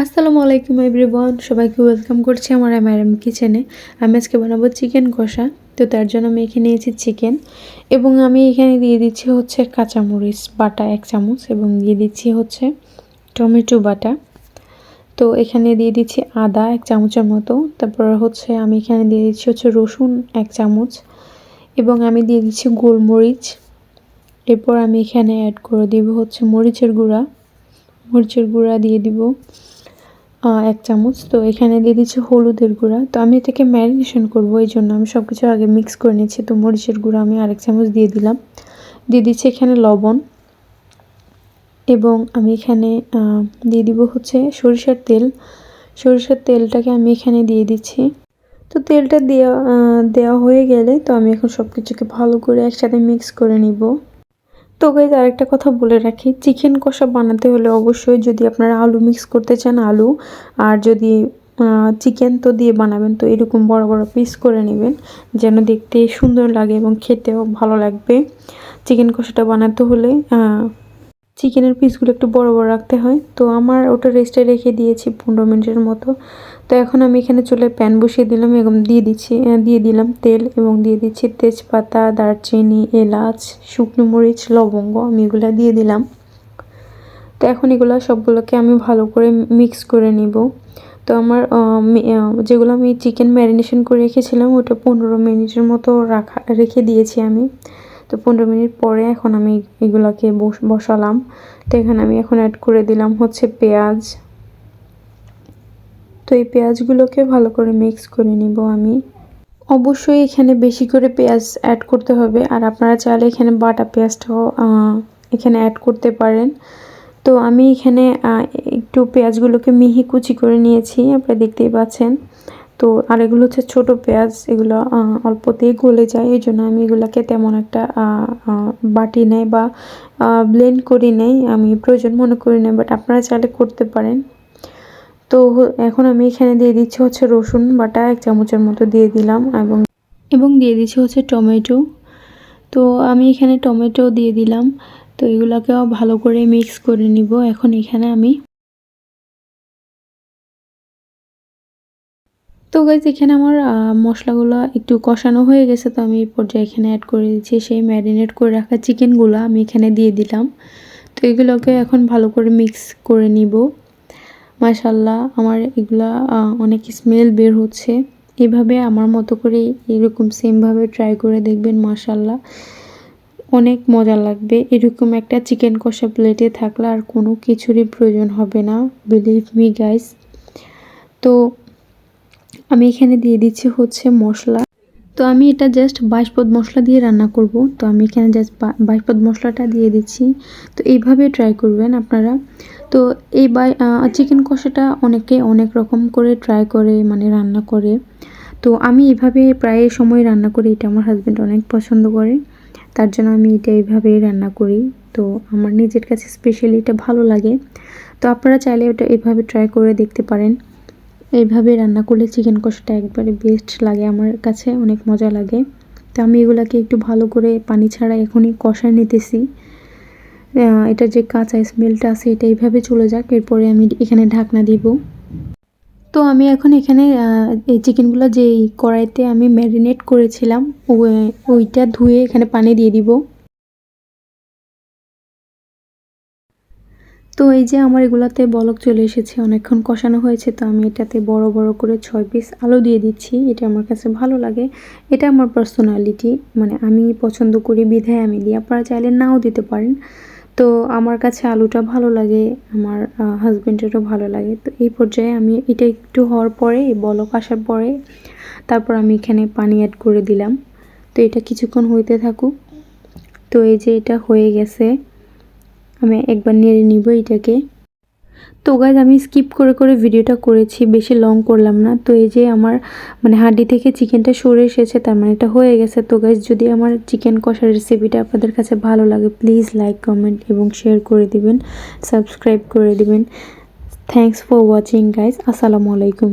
আসসালামু আলাইকুম এভরিওয়ান, সবাইকে ওয়েলকাম করছি আমার এমআরএম কিচেনে। আমি আজকে বানাবো চিকেন কষা। তো তার জন্য আমি এখানে নিয়েছি চিকেন এবং আমি এখানে দিয়ে দিচ্ছি হচ্ছে কাঁচামরিচ বাটা 1 চামচ এবং দিয়ে দিচ্ছি হচ্ছে টমেটো বাটা। তো এখানে দিয়ে দিচ্ছি আদা 1 চামচের মতো। তারপর হচ্ছে আমি এখানে দিয়ে দিচ্ছি হচ্ছে রসুন 1 চামচ এবং আমি দিয়ে দিচ্ছি গোলমরিচ। এরপর আমি এখানে অ্যাড করে দিব হচ্ছে মরিচের গুঁড়া দিয়ে দিব 1 চামচ। তো এখানে দিয়ে দিচ্ছি হলুদের গুঁড়া। তো আমি এটাকে ম্যারিনেশন করব, এই জন্য আমি সব কিছু আগে মিক্স করে নিচ্ছি। তো মরিচের গুঁড়া আমি আরেক চামচ দিয়ে দিলাম। দিয়ে দিচ্ছি এখানে লবণ এবং আমি এখানে দিয়ে দিব হচ্ছে সরিষার তেলটাকে আমি এখানে দিয়ে দিচ্ছি। তো তেলটা দেওয়া হয়ে গেলে তো আমি এখন সব কিছুকে ভালো করে একসাথে মিক্স করে নিব। তো গাইজ আরেকটা কথা বলে রাখি, চিকেন কষা বানাতে হলে অবশ্যই যদি আপনারা আলু মিক্স করতে চান আলু, আর যদি চিকেন তো দিয়ে বানাবেন তো এরকম বড় বড় পিস করে নেবেন যেন দেখতে সুন্দর লাগে এবং খেতেও ভালো লাগবে। চিকেন কষাটা বানাতে হলে চিকেনের পিসগুলো একটু বড় বড় রাখতে হয়। তো আমার ওটা রেস্টে রেখে দিয়েছি 15 মিনিটের মতো। তো এখন আমি এখানে চুলায় প্যান বসিয়ে দিলাম এবং দিয়ে দিলাম তেল এবং দিয়ে দিচ্ছি তেজপাতা, দারচিনি, এলাচ, শুকনো মরিচ, লবঙ্গ, আমি এগুলো দিয়ে দিলাম। তো এখন এগুলো সবগুলোকে আমি ভালো করে মিক্স করে নিব। তো আমার যেগুলো আমি চিকেন ম্যারিনেশন করে রেখেছিলাম ওটা 15 মিনিটের মতো রেখে দিয়েছি আমি। তো 15 মিনিট পরে এখন আমি এগুলাকে বসালাম। তো এখানে আমি এখন অ্যাড করে দিলাম হচ্ছে পেঁয়াজ। তো এই পেঁয়াজগুলোকে ভালো করে মিক্স করে নিব আমি। অবশ্যই এখানে বেশি করে পেঁয়াজ অ্যাড করতে হবে, আর আপনারা চাইলে এখানে বাটা পেঁয়াজটাও এখানে অ্যাড করতে পারেন। তো আমি এখানে একটু পেঁয়াজগুলোকে মিহি কুচি করে নিয়েছি, আপনারা দেখতেই পাচ্ছেন। তো আর এগুলো হচ্ছে ছোটো পেঁয়াজ, এগুলো অল্পতেই গলে যায়, এই জন্য আমি এগুলোকে তেমন একটা বাটি নেই বা ব্লেন্ড করি নেই, আমি প্রয়োজন মনে করি না, বাট আপনারা চাইলে করতে পারেন। তো এখন আমি এখানে দিয়ে দিচ্ছি হচ্ছে রসুন বাটা 1 চামচের মতো দিয়ে দিলাম এবং দিয়ে দিচ্ছি হচ্ছে টমেটো। তো আমি এখানে টমেটো দিয়ে দিলাম। তো এগুলোকেও ভালো করে মিক্স করে নিব। এখন এখানে আমি তো গাইজ এখানে আমার মশলাগুলো একটু কষানো হয়ে গেছে। তো আমি এই পর্যায়ে এখানে অ্যাড করে দিচ্ছি সেই ম্যারিনেট করে রাখা চিকেনগুলো আমি এখানে দিয়ে দিলাম। তো এগুলোকে এখন ভালো করে মিক্স করে নিব। মাশাআল্লাহ আমার এগুলা অনেক স্মেল বের হচ্ছে। এভাবে আমার মতো করে এরকম সেমভাবে ট্রাই করে দেখবেন, মাশাআল্লাহ অনেক মজা লাগবে। এরকম একটা চিকেন কষা প্লেটে থাকলে আর কোনো কিছুরই প্রয়োজন হবে না, বিলিভ মি গাইস। তো আমি এখানে দিয়ে দিচ্ছি হচ্ছে মশলা। তো আমি এটা জাস্ট 22 পদ মশলা দিয়ে রান্না করব। তো আমি এখানে জাস্ট 22 পদ মশলাটা দিয়ে দিচ্ছি। তো এইভাবে ট্রাই করবেন আপনারা। তো এই চিকেন কষাটা অনেকে অনেক রকম করে ট্রাই করে, মানে রান্না করে। তো আমি এভাবে প্রায় সময় রান্না করি, এটা আমার হাজব্যান্ড অনেক পছন্দ করে, তার জন্য আমি এটা এইভাবেই রান্না করি। তো আমার নিজের কাছে স্পেশালি এটা ভালো লাগে। তো আপনারা চাইলে এটা এভাবে ট্রাই করে দেখতে পারেন। এইভাবে রান্না করলে চিকেন কষাটা একবারে বেস্ট লাগে, আমার কাছে অনেক মজা লাগে। তো আমি এগুলাকে একটু ভালো করে পানি ছাড়া এখনই কষায় নিতেছি। এটা যে কাঁচা স্মেলটা আছে এটা এইভাবে চলে যাক, এরপরে আমি এখানে ঢাকনা দিব। তো আমি এখন এখানে এই চিকেনগুলো যেই কড়াইতে আমি ম্যারিনেট করেছিলাম ওইটা ধুয়ে এখানে পানি দিয়ে দিব। তো এই যে আমার এগুলাতে বলক চলে এসেছে, অনেকক্ষণ কষানো হয়েছে। তো আমি এটাতে বড় বড় করে 6 পিস আলু দিয়ে দিচ্ছি, এটা আমার কাছে ভালো লাগে, এটা আমার পার্সোনালিটি, মানে আমি পছন্দ করি বিধায় আমি দিই, আপনারা চাইলে নাও দিতে পারেন। তো আমার কাছে আলুটা ভালো লাগে, আমার হাজব্যান্ডেরও ভালো লাগে। তো এই পর্যায়ে আমি এটা একটু হওয়ার পরে, বলক আসার পরে তারপর আমি এখানে পানি অ্যাড করে দিলাম। তো এটা কিছুক্ষণ হইতে থাকুক। তো এই যে এটা হয়ে গেছে, আমি একবার নেড়ে নিব এটাকে। তো গাইজ আমি স্কিপ করে করে ভিডিওটা করেছি, বেশি লং করলাম না। তো এই যে আমার মানে হাঁডি থেকে চিকেনটা সরে এসেছে, তার মানে এটা হয়ে গেছে। তো গাইজ যদি আমার চিকেন কষার রেসিপিটা আপনাদের কাছে ভালো লাগে প্লিজ লাইক, কমেন্ট এবং শেয়ার করে দিবেন, সাবস্ক্রাইব করে দিবেন। Thanks for watching guys. আসসালামু আলাইকুম।